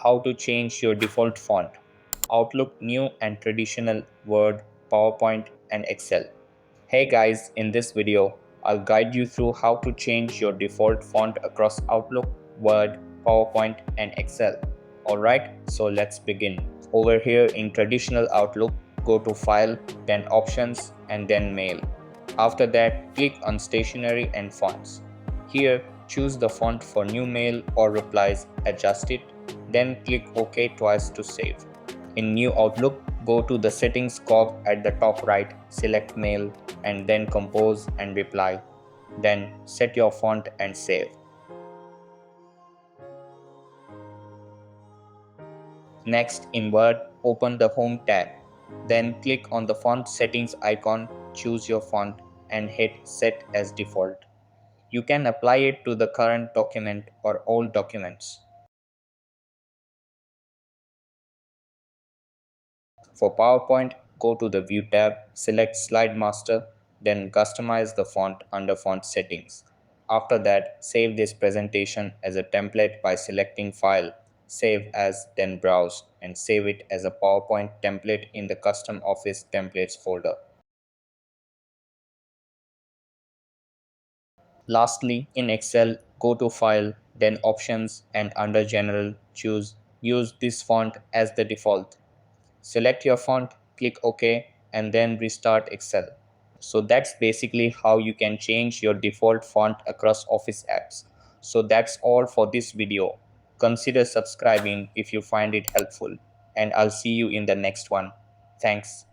How to change your default font. Outlook new and traditional Word, PowerPoint, and Excel. Hey guys, in this video, I'll guide you through how to change your default font across Outlook, Word, PowerPoint, and Excel. Alright, so let's begin. Over here in traditional Outlook, go to File, then Options, and then Mail. After that, click on Stationery and Fonts. Here, choose the font for new mail or replies, adjust it, then click OK twice to save. In New Outlook, go to the Settings cog at the top right, select Mail, and then Compose and Reply. Then set your font and save. Next, in Word, open the Home tab. Then click on the Font Settings icon, choose your font, and hit Set as Default. You can apply it to the current document or all documents. For PowerPoint, go to the View tab, select Slide Master, then customize the font under Font Settings. After that, save this presentation as a template by selecting File, Save As, then Browse, and save it as a PowerPoint template in the Custom Office Templates folder. Lastly, in Excel, go to File, then Options, and under General, choose Use this font as the default. Select your font, click OK, and then restart Excel. So that's basically how you can change your default font across Office apps. So that's all for this video. Consider subscribing if you find it helpful, and I'll see you in the next one. Thanks.